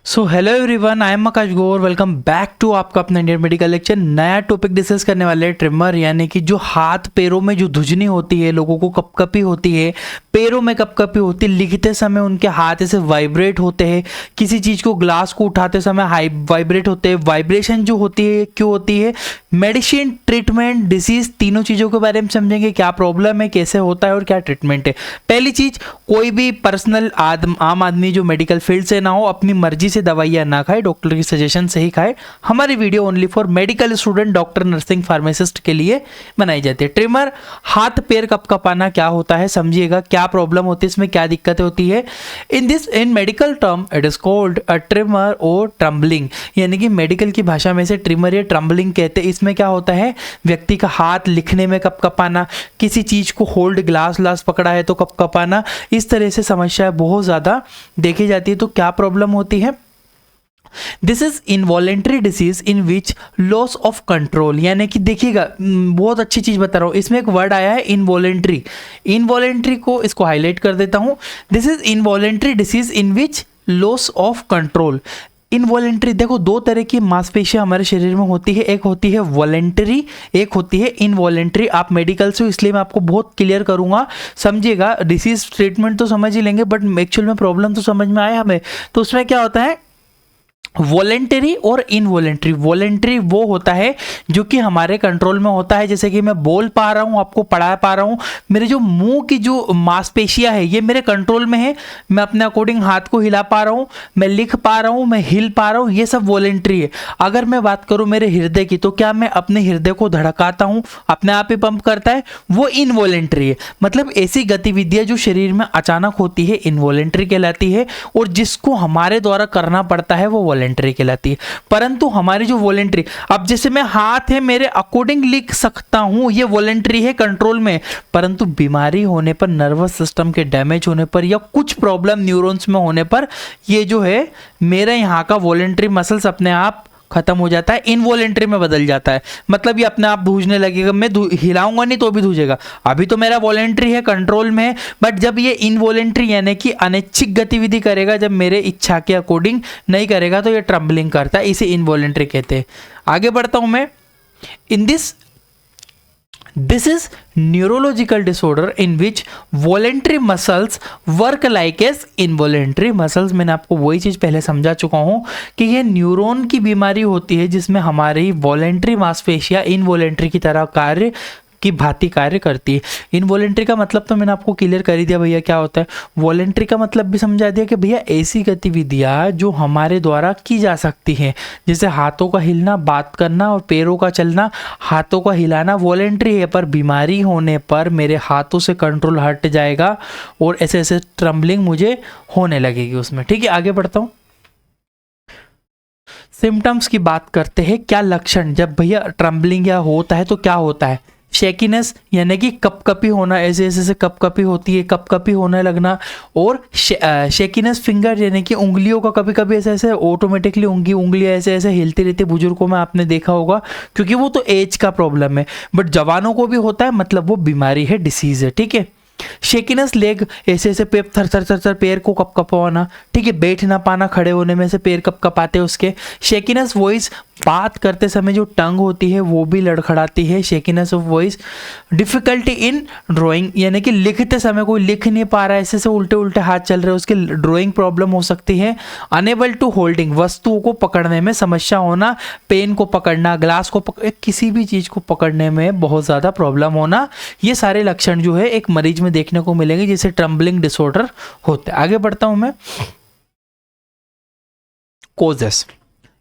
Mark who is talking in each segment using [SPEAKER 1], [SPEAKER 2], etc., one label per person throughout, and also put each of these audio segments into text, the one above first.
[SPEAKER 1] So hello everyone, I am Akash Gaur. Welcome back to आपका अपना Indian medical lecture. नया topic discuss करने वाले हैं ट्रिमर, यानी कि जो हाथ पैरों में जो धुजनी होती है, लोगों को कपकपी होती है, पैरों में कपकपी होती है, लिखते समय उनके हाथ ऐसे वाइब्रेट होते हैं, किसी चीज़ को ग्लास को उठाते समय हाई वाइब्रेट होते हैं। वाइब्रेशन जो होती है क्यों होती है, मेडिसिन, ट्रीटमेंट, डिसीज, तीनों चीज़ों के बारे में समझेंगे। क्या प्रॉब्लम है, कैसे होता है और क्या ट्रीटमेंट है। पहली चीज़, कोई भी पर्सनल आम आदमी जो मेडिकल फील्ड से ना हो, अपनी मर्जी से दवाइयाँ ना खाए, डॉक्टर की सजेशन से ही खाए। हमारी video only for medical student, doctor, nursing, pharmacist के लिए बनाई जाती है। ट्रिमर, हाथ पैर कपकपाना क्या होता है समझिएगा, क्या प्रॉब्लम होती है, इसमें क्या दिक्कतें होती है। इन medical term it is called a trimmer और ट्रम्बलिंग, यानी कि मेडिकल की भाषा में से ट्रिमर या ट्रम्बलिंग कहते हैं। इसमें क्या होता है, व्यक्ति का हाथ लिखने में कपकपाना, किसी चीज को होल्ड, ग्लास पकड़ा है तो कपकपाना, इस तरह से समस्या बहुत ज्यादा देखी जाती है। तो क्या प्रॉब्लम होती है, this is involuntary disease in which loss of control, यानी कि देखिएगा बहुत अच्छी चीज बता रहा हूं, इसमें एक वर्ड आया है इनवॉलेंट्री। इनवॉलेंट्री को इसको हाईलाइट कर देता हूं। This is involuntary disease in which loss of control. Involuntary, देखो दो तरह की मांसपेशियां हमारे शरीर में होती है, एक होती है वॉलेंटरी, एक होती है इनवॉलेंट्री। आप मेडिकल से, इसलिए मैं आपको बहुत क्लियर करूंगा, समझिएगा। डिसीज ट्रीटमेंट तो समझ ही लेंगे, बट एक्चुअल में प्रॉब्लम तो समझ में आया हमें। तो उसमें क्या होता है, वॉलेंटरी और इनवॉलेंटरी। वॉलेंटरी वो होता है जो कि हमारे कंट्रोल में होता है, जैसे कि मैं बोल पा रहा हूँ, आपको पढ़ा पा रहा हूँ, मेरे जो मुंह की जो मांसपेशियां है ये मेरे कंट्रोल में है, मैं अपने अकॉर्डिंग हाथ को हिला पा रहा हूँ, मैं लिख पा रहा हूँ, मैं हिल पा रहा हूँ, ये सब वॉलेंटरी है। अगर मैं बात करूँ मेरे हृदय की, तो क्या मैं अपने हृदय को धड़काता हूँ, अपने आप ही पंप करता है, वो इनवॉलेंटरी है। मतलब ऐसी गतिविधियां जो शरीर में अचानक होती है इनवॉलेंटरी कहलाती है, और जिसको हमारे द्वारा करना पड़ता है वो वॉलेंटरी कहलाती है। परंतु हमारी जो वॉलेंटरी, अब जैसे मैं हाथ है मेरे अकॉर्डिंग लिख सकता हूं, ये वॉलेंटरी है, कंट्रोल में। परंतु बीमारी होने पर, नर्वस सिस्टम के डैमेज होने पर, या कुछ प्रॉब्लम न्यूरॉन्स में होने पर, ये जो है मेरा यहाँ का वॉलेंटरी मसल्स अपने आप खत्म हो जाता है, इनवॉलेंटरी में बदल जाता है। मतलब ये अपने आप धूजने लगेगा, मैं हिलाऊंगा नहीं तो भी धूजेगा। अभी तो मेरा वॉलेंटरी है, कंट्रोल में है, बट जब ये इनवॉलेंटरी यानी कि अनैच्छिक गतिविधि करेगा, जब मेरे इच्छा के अकॉर्डिंग नहीं करेगा, तो ये ट्रम्बलिंग करता है, इसे इनवॉलेंटरी कहते हैं। आगे बढ़ता हूं मैं। इन This is neurological disorder in which voluntary muscles work like as involuntary muscles। मैंने आपको वही चीज़ पहले समझा चुका हूँ कि ये न्यूरॉन की बीमारी होती है, जिसमें हमारी वॉलेंट्री मांसपेशियां इनवॉलेंट्री की तरह कार्य की भांति कार्य करती है। इनवॉलेंट्री का मतलब तो मैंने आपको क्लियर कर ही दिया भैया क्या होता है। वॉलेंट्री का मतलब भी समझा दिया कि भैया ऐसी गतिविधियां जो हमारे द्वारा की जा सकती हैं, जैसे हाथों का हिलना, बात करना और पैरों का चलना, हाथों का हिलाना वॉलेंट्री है, पर बीमारी होने पर मेरे हाथों से कंट्रोल हट जाएगा और ऐसे ऐसे ट्रम्बलिंग मुझे होने लगेगी उसमें। ठीक है, आगे बढ़ता हूँ। सिम्टम्स की बात करते हैं, क्या लक्षण जब भैया ट्रम्बलिंग या होता है तो क्या होता है। शेकीनेस, यानी कि कपकपी होना, ऐसे ऐसे कपकपी होती है, कपकपी होने लगना। और शेकीनेस फिंगर, यानी कि उंगलियों का कभी कभी ऐसे ऐसे ऑटोमेटिकली उंगलियां ऐसे ऐसे हिलती रहती, बुजुर्गों में आपने देखा होगा, क्योंकि वो तो एज का प्रॉब्लम है, बट जवानों को भी होता है, मतलब वो बीमारी है, डिसीज है। ठीक है। शेकिनेस लेग, ऐसे ऐसे पैर थर थर थर थर पैर को कपकपाना। ठीक है, बैठ ना पाना, खड़े होने में से पैर कपकपाते उसके। शेकिनेस वॉइस, बात करते समय जो टंग होती है वो भी लड़खड़ाती है, shakiness of voice. Difficulty in drawing, यानी कि लिखते समय कोई लिख नहीं पा रहा है, ऐसे से उल्टे उल्टे हाथ चल रहे हैं, उसके ड्राइंग प्रॉब्लम हो सकती है। अनेबल टू होल्डिंग, वस्तुओं को पकड़ने में समस्या होना, पेन को पकड़ना, ग्लास को किसी भी चीज को पकड़ने में बहुत ज्यादा प्रॉब्लम होना, ये सारे लक्षण जो है एक मरीज में देखने को मिलेंगे, जिसे ट्रम्बलिंग डिसऑर्डर होता है। आगे बढ़ता हूं मैं। कॉजेस,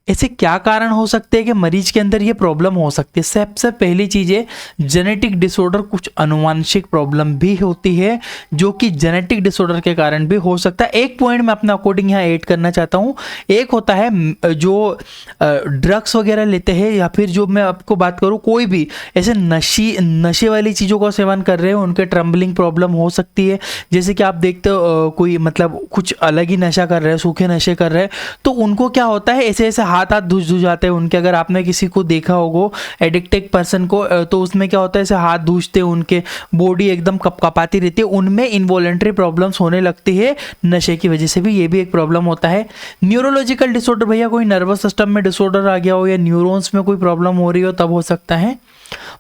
[SPEAKER 1] ऐसे क्या कारण हो सकते हैं कि मरीज के अंदर ये प्रॉब्लम हो सकती है। सबसे पहली चीज है जेनेटिक डिसऑर्डर। कुछ अनुवांशिक प्रॉब्लम भी होती है जो कि जेनेटिक डिसऑर्डर के कारण भी हो सकता है। एक पॉइंट मैं अपने अकॉर्डिंग यहाँ ऐड करना चाहता हूँ, एक होता है जो ड्रग्स वगैरह लेते हैं, या फिर जो मैं आपको बात करूँ कोई भी ऐसे नशे वाली चीज़ों का सेवन कर रहे हैं, उनके ट्रम्बलिंग प्रॉब्लम हो सकती है। जैसे कि आप देखते हो कोई मतलब कुछ अलग ही नशा कर रहे हैं, सूखे नशे कर रहे हैं, तो उनको क्या होता है, ऐसे ऐसे हाथ हाथ धुज जाते हैं उनके। अगर आपने किसी को देखा होगा एडिक्टेड पर्सन को, तो उसमें क्या होता है, ऐसे हाथ धुजते हैं, उनके बॉडी एकदम कपकपाती रहती है, उनमें इनवॉलेंट्री प्रॉब्लम्स होने लगती है नशे की वजह से भी, ये भी एक प्रॉब्लम होता है। न्यूरोलॉजिकल डिसऑर्डर, भैया कोई नर्वस सिस्टम में डिसऑर्डर आ गया हो या न्यूरॉन्स में कोई प्रॉब्लम हो रही हो तब हो सकता है।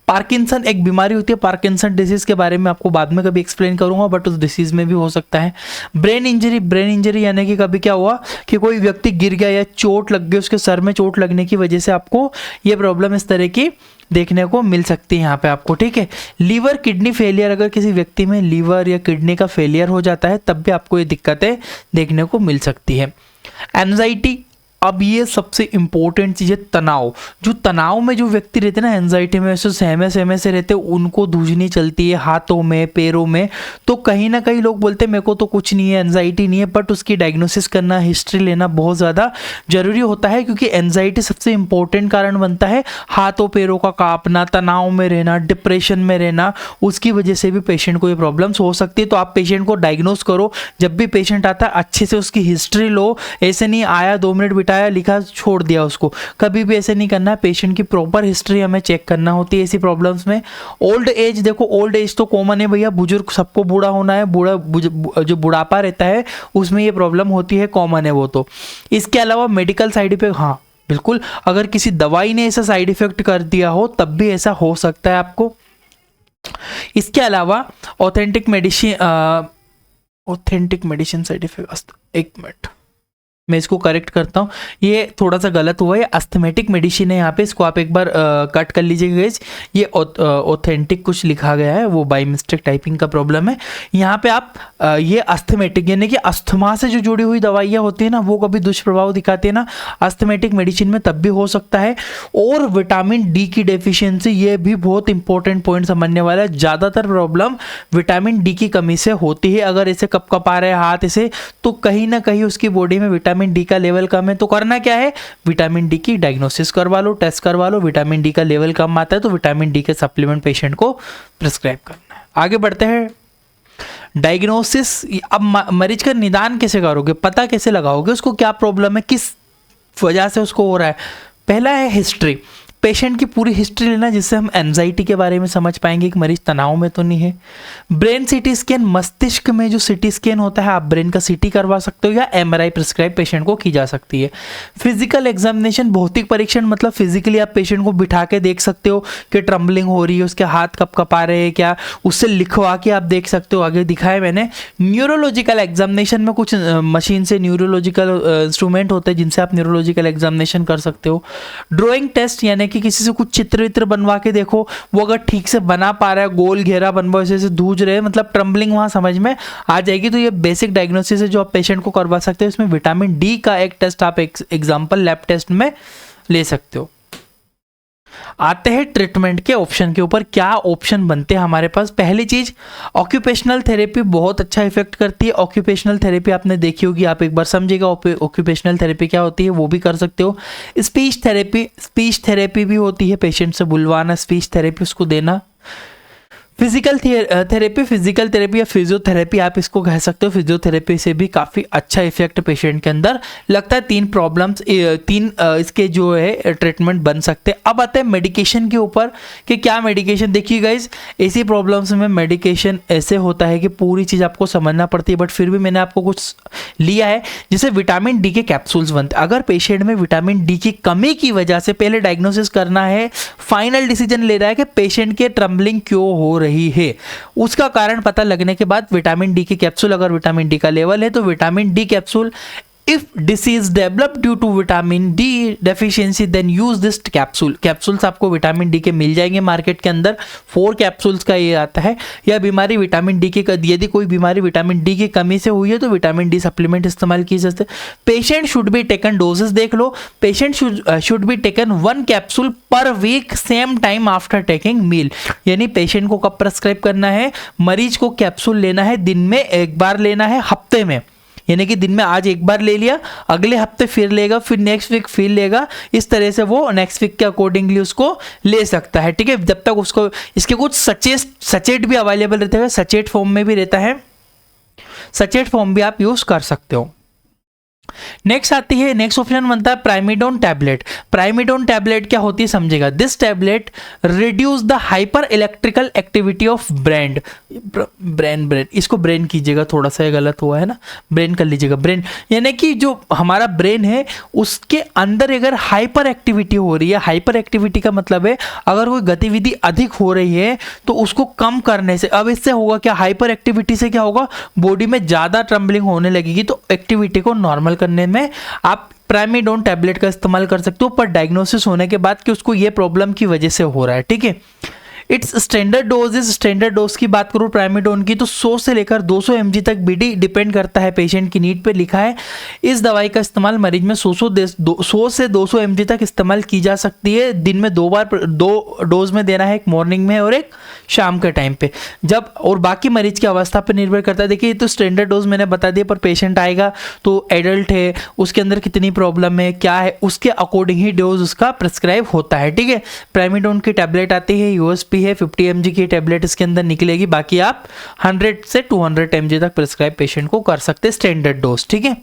[SPEAKER 1] पार्किंसन एक बीमारी होती है, पार्किंसन डिसीज के बारे में आपको बाद में कभी एक्सप्लेन करूंगा, बट उस डिसीज में भी हो सकता है। ब्रेन इंजरी यानी कि कभी क्या हुआ कि कोई व्यक्ति गिर गया या चोट लग गई, उसके सर में चोट लगने की वजह से आपको ये प्रॉब्लम इस तरह की देखने को मिल सकती है यहाँ पे आपको, ठीक है। लीवर किडनी फेलियर, अगर किसी व्यक्ति में लीवर या किडनी का फेलियर हो जाता है तब भी आपको ये दिक्कतें देखने को मिल सकती है। एंजाइटी, अब ये सबसे इंपॉर्टेंट चीज़ है तनाव। जो तनाव में जो व्यक्ति रहते हैं ना, एंजाइटी में ऐसे सहमे से रहते हैं, उनको धुजनी चलती है हाथों में, पैरों में। तो कहीं ना कहीं लोग बोलते हैं मेरे को तो कुछ नहीं है, एंजाइटी नहीं है, बट उसकी डायग्नोसिस करना, हिस्ट्री लेना बहुत ज़्यादा जरूरी होता है, क्योंकि एंजाइटी सबसे इंपॉर्टेंट कारण बनता है हाथों पैरों का कांपना, तनाव में रहना, डिप्रेशन में रहना, उसकी वजह से भी पेशेंट को ये प्रॉब्लम्स हो सकती है। तो आप पेशेंट को डायग्नोस करो, जब भी पेशेंट आता है अच्छे से उसकी हिस्ट्री लो, ऐसे नहीं आया 2 मिनट बिठाया लिखा छोड़ दिया उसको, कभी भी ऐसे नहीं करना है। पेशेंट की प्रॉपर हिस्ट्री हमें चेक करना होती है ऐसी प्रॉब्लम्स में। ओल्ड एज, देखो ओल्ड एज तो कॉमन है भैया, बुजुर्ग सबको बूढ़ा होना है, जो बुढ़ापा रहता है उसमें ये प्रॉब्लम होती है, कॉमन है वो तो। इसके अलावा मेडिकल साइड इफेक्ट, हाँ बिल्कुल, अगर किसी दवाई ने ऐसा साइड इफेक्ट कर दिया हो तब भी ऐसा हो सकता है आपको। इसके अलावा ऑथेंटिक मेडिसिन साइड इफेक्ट, एक मिनट मैं इसको करेक्ट करता हूँ, ये थोड़ा सा गलत हुआ है, अस्थमेटिक मेडिसिन है यहाँ पे, इसको आप एक बार कट कर लीजिएगा गाइस। ये ऑथेंटिक कुछ लिखा गया है, वो बाय मिस्टेक टाइपिंग का प्रॉब्लम है। यहाँ पे आप ये अस्थमेटिक यानी कि अस्थमा से जो जुड़ी हुई दवाइयाँ होती है ना, वो कभी दुष्प्रभाव दिखाती है ना, अस्थमेटिक मेडिसिन में तब भी हो सकता है। और विटामिन डी की डेफिशिएंसी, ये भी बहुत इंपॉर्टेंट पॉइंट समझने वाला है। ज़्यादातर प्रॉब्लम विटामिन डी की कमी से होती है। अगर ऐसे कपकपा रहे हाथ ऐसे, तो कहीं ना कहीं उसकी बॉडी में विटामिन डी का लेवल कम है। तो करना क्या है, विटामिन डी की डायग्नोसिस करवा लो, टेस्ट करवा लो, विटामिन डी का लेवल कम आता है तो विटामिन डी के सप्लीमेंट पेशेंट को प्रिस्क्राइब करना है। आगे बढ़ते हैं, डायग्नोसिस। अब मरीज का निदान कैसे करोगे, पता कैसे लगाओगे उसको क्या प्रॉब्लम है, किस वजह से उसको हो रहा है। पहला है हिस्ट्री, पेशेंट की पूरी हिस्ट्री लेना, जिससे हम एंजाइटी के बारे में समझ पाएंगे कि मरीज तनाव में तो नहीं है। ब्रेन सीटी स्कैन, मस्तिष्क में जो सीटी स्कैन होता है, आप ब्रेन का सीटी करवा सकते हो या एमआरआई प्रिस्क्राइब पेशेंट को की जा सकती है। फिजिकल एग्जामिनेशन, भौतिक परीक्षण, मतलब फिजिकली आप पेशेंट को बिठा के देख सकते हो कि ट्रम्बलिंग हो रही है, उसके हाथ कपकपा रहे हैं क्या, उससे लिखवा के आप देख सकते हो, आगे दिखाया मैंने। न्यूरोलॉजिकल एग्जामिनेशन में कुछ मशीन से न्यूरोलॉजिकल इंस्ट्रूमेंट होते हैं जिनसे आप न्यूरोलॉजिकल एग्जामिनेशन कर सकते हो। ड्राइंग टेस्ट, यानी कि किसी से कुछ चित्र वित्र बनवा के देखो, वो अगर ठीक से बना पा रहा है, गोल घेरा बनवा ऐसे धूज रहे, मतलब ट्रम्बलिंग वहां समझ में आ जाएगी। तो ये बेसिक डायग्नोसिस है जो आप पेशेंट को करवा सकते हो। इसमें विटामिन डी का एक टेस्ट आप एग्जांपल लैब टेस्ट में ले सकते हो। आते हैं ट्रीटमेंट के ऑप्शन के ऊपर, क्या ऑप्शन बनते हैं हमारे पास। पहली चीज, ऑक्यूपेशनल थेरेपी बहुत अच्छा इफेक्ट करती है। ऑक्यूपेशनल थेरेपी आपने देखी होगी, आप एक बार समझिएगा ऑक्यूपेशनल थेरेपी क्या होती है, वो भी कर सकते हो। स्पीच थेरेपी भी होती है, पेशेंट से बुलवाना, स्पीच थेरेपी उसको देना। फिजिकल थेरेपी या फिजियोथेरेपी आप इसको कह सकते हो। फिजियोथेरेपी से भी काफ़ी अच्छा इफेक्ट पेशेंट के अंदर लगता है। 3 प्रॉब्लम्स, 3 इसके जो है ट्रीटमेंट बन सकते हैं। अब आते हैं मेडिकेशन के ऊपर कि क्या मेडिकेशन। देखिए गाइज, ऐसी प्रॉब्लम्स में मेडिकेशन ऐसे होता है कि पूरी चीज़ आपको समझना पड़ती है, बट फिर भी मैंने आपको कुछ लिया है। जैसे विटामिन डी के कैप्सूल्स बनते हैं। अगर पेशेंट में विटामिन डी की कमी की वजह से पहले डायग्नोसिस करना है, फाइनल डिसीजन ले रहा है कि पेशेंट के ट्रम्बलिंग क्यों हो रही है, उसका कारण पता लगने के बाद विटामिन डी की कैप्सूल, अगर विटामिन डी का लेवल है तो vitamin D capsule. If disease develop due to vitamin D deficiency then use this capsule. Capsules आपको विटामिन डी के मिल जाएंगे मार्केट के अंदर, 4 कैप्सूल्स का ये आता है। या बीमारी विटामिन डी की, यदि कोई बीमारी विटामिन डी की कमी से हुई है तो विटामिन डी सप्लीमेंट इस्तेमाल की जाते हैं। Patient should be taken, doses देख लो, patient should be taken 1 capsule per week same time after taking meal. यानी पेशेंट को कब प्रेस्क्राइब करना है, मरीज को कैप्सूल लेना है दिन में 1 बार लेना है, हफ्ते में, यानी कि दिन में आज 1 बार ले लिया, अगले हफ्ते फिर लेगा, फिर नेक्स्ट वीक फिर लेगा। इस तरह से वो नेक्स्ट वीक के अकॉर्डिंगली उसको ले सकता है, ठीक है। जब तक उसको, इसके कुछ सचेट भी अवेलेबल रहते हैं, सचेट फॉर्म में भी रहता है, सचेट फॉर्म भी आप यूज कर सकते हो। नेक्स्ट आती है, नेक्स्ट ऑप्शन बनता है प्राइमिडोन टैबलेट। प्राइमिडोन टैबलेट क्या होती है समझेगा। This tablet reduce the hyper electrical activity of brain. Brain इसको ब्रेन कीजिएगा, थोड़ा सा ये गलत हुआ है ना, ब्रेन कर लीजिएगा। ब्रेन यानी कि जो हमारा ब्रेन है उसके अंदर अगर हाइपर एक्टिविटी हो रही है, हाइपर एक्टिविटी का मतलब है अगर कोई गतिविधि अधिक हो रही है तो उसको कम करने से, अब इससे होगा क्या, हाइपर एक्टिविटी से क्या होगा, बॉडी में ज़्यादा ट्रम्बलिंग होने लगेगी, तो एक्टिविटी को नॉर्मल करने में आप प्राइमिडोन टैबलेट का इस्तेमाल कर सकते हो, पर डायग्नोसिस होने के बाद कि उसको ये प्रॉब्लम की वजह से हो रहा है। ठीक है, it's standard dose is, standard dose की बात करूँ प्राइमिडोन की तो 100 से लेकर 200 mg तक बीडी डिपेंड करता है पेशेंट की नीड पे लिखा है। इस दवाई का इस्तेमाल मरीज में 100 से 200 mg तक इस्तेमाल की जा सकती है। दिन में 2 बार 2 डोज में देना है, एक मॉर्निंग में और एक शाम के टाइम पे, जब और बाकी मरीज की अवस्था पर निर्भर करता है। देखिए तो स्टैंडर्ड डोज मैंने बता दिया, पर पेशेंट आएगा तो एडल्ट है, उसके अंदर कितनी प्रॉब्लम है क्या है, उसके अकॉर्डिंग ही डोज उसका प्रिस्क्राइब होता है। ठीक है, प्राइमिडोन की टैबलेट आती है, यूएसपी है, 50 mg की टैबलेट इसके अंदर निकलेगी, बाकी आप 100 से 200 mg तक प्रिस्क्राइब पेशेंट को कर सकते हैं स्टैंडर्ड डोज। ठीक है,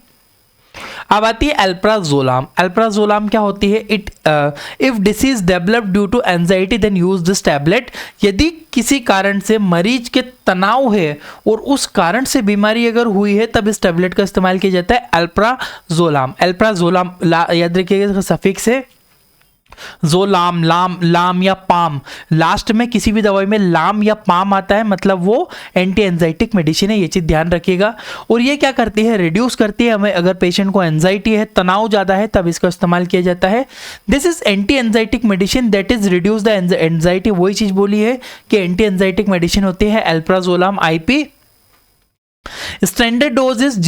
[SPEAKER 1] अब आती है अल्प्राजोलाम। अल्प्राजोलाम क्या होती है, it if disease develop due to anxiety then use this tablet. यदि किसी कारण से मरीज के तनाव है और उस कारण से बीमारी अगर हुई है तब इस टैबलेट का इस्तेमाल किया जाता है अल्प्राजोलाम। अल्प्राजोलाम याद रखिएगा सफिक्स है जोलाम, लाम या पाम, लास्ट में किसी भी दवाई में लाम या पाम आता है मतलब वो एंटी एंजाइटिक मेडिसिन है, ये चीज ध्यान रखिएगा। और ये क्या करती है, रिड्यूस करती है हमें, अगर पेशेंट को एंजाइटी है, तनाव ज्यादा है तब इसका इस्तेमाल किया जाता है। This is anti anxiolytic medicine that is reduce the anxiety. वही चीज बोली है कि एंटी एंजाइटिक मेडिसिन होती है alprazolam IP. Standard dose is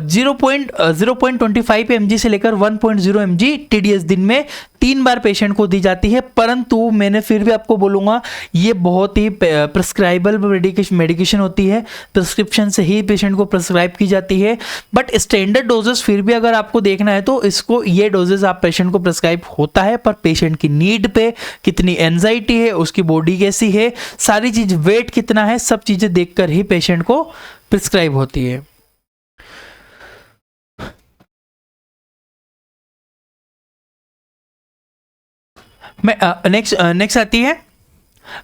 [SPEAKER 1] 0.25 mg से लेकर 1.0 mg TDS दिन में 3 बार पेशेंट को दी जाती है। परंतु मैंने फिर भी आपको बोलूंगा ये बहुत ही प्रिस्क्राइबल मेडिकेशन होती है, प्रिस्क्रिप्शन से ही पेशेंट को प्रिस्क्राइब की जाती है। बट स्टैंडर्ड डोजेस फिर भी अगर आपको देखना है तो इसको ये डोजेस आप पेशेंट को प्रिस्क्राइब होता है, पर पेशेंट की नीड पे, कितनी एंजाइटी है, उसकी बॉडी कैसी है, सारी चीज, वेट कितना है, सब चीजें देखकर ही पेशेंट को प्रिस्क्राइब होती है। मैं नेक्स्ट आती है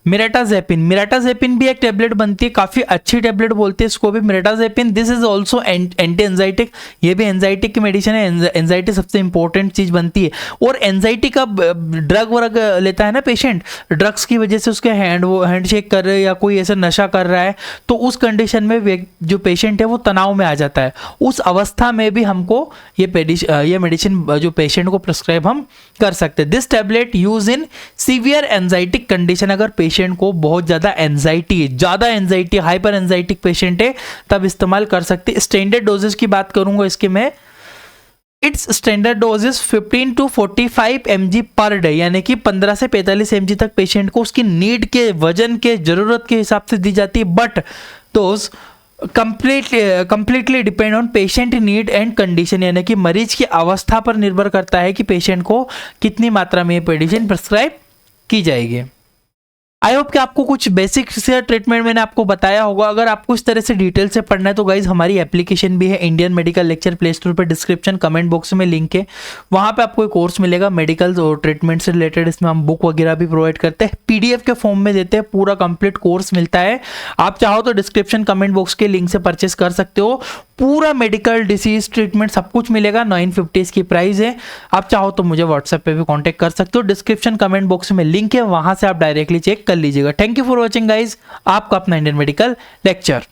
[SPEAKER 1] मिराटाजेपिन। मिराटाजेपिन भी एक टेबलेट बनती है, काफी अच्छी टेबलेट बोलते हैं इसको भी, मिराटाजेपिन। दिस इज ऑल्सो एंटी एंजाइटिक, ये भी एंजाइटिक की मेडिसिन है। एंजाइटी सबसे इंपॉर्टेंट चीज बनती है, और एंजाइटी का ड्रग वर्ग लेता है ना पेशेंट, ड्रग्स की वजह से उसके हैंडशेक कर रहे हैं या कोई ऐसा नशा कर रहा है, तो उस कंडीशन में जो पेशेंट है वो तनाव में आ जाता है। उस अवस्था में भी हमको ये मेडिसिन जो पेशेंट को प्रिस्क्राइब हम कर सकते हैं। This tablet use in severe anxiolytic condition, अगर पेशेंट को बहुत ज्यादा एंजाइटी है, ज्यादा एंजाइटी, हाइपर एंजाइटिक पेशेंट है, तब इस्तेमाल कर सकते हैं। स्टैंडर्ड डोजेस की बात करूंगा इसके में, it's standard doses 15 to 45 mg per day, यानी कि 15 से 45 mg तक पेशेंट को उसकी नीड के, वजन के, जरूरत के हिसाब से दी जाती है। But dose completely depend on patient need and condition, यानी कि मरीज की अवस्था पर निर्भर करता है कि पेशेंट को कितनी मात्रा में मेडिसिन प्रिस्क्राइब की जाएगी। आई होप कि आपको कुछ बेसिक से ट्रीटमेंट मैंने आपको बताया होगा। अगर आपको इस तरह से डिटेल से पढ़ना है तो गाइज हमारी एप्लीकेशन भी है Indian medical lecture, play store पर डिस्क्रिप्शन कमेंट बॉक्स में लिंक है, वहाँ पे आपको एक कोर्स मिलेगा मेडिकल और ट्रीटमेंट से रिलेटेड। इसमें हम बुक वगैरह भी प्रोवाइड करते हैं, PDF के फॉर्म में देते हैं, पूरा कंप्लीट कोर्स मिलता है। आप चाहो तो डिस्क्रिप्शन कमेंट बॉक्स के लिंक से परचेस कर सकते हो। पूरा मेडिकल डिसीज ट्रीटमेंट सब कुछ मिलेगा, 950 इसकी प्राइस है। आप चाहो तो मुझे व्हाट्सएप पे भी कांटेक्ट कर सकते हो, डिस्क्रिप्शन कमेंट बॉक्स में लिंक है, वहां से आप डायरेक्टली चेक कर लीजिएगा। Thank you for watching guys, आपका अपना इंडियन मेडिकल लेक्चर।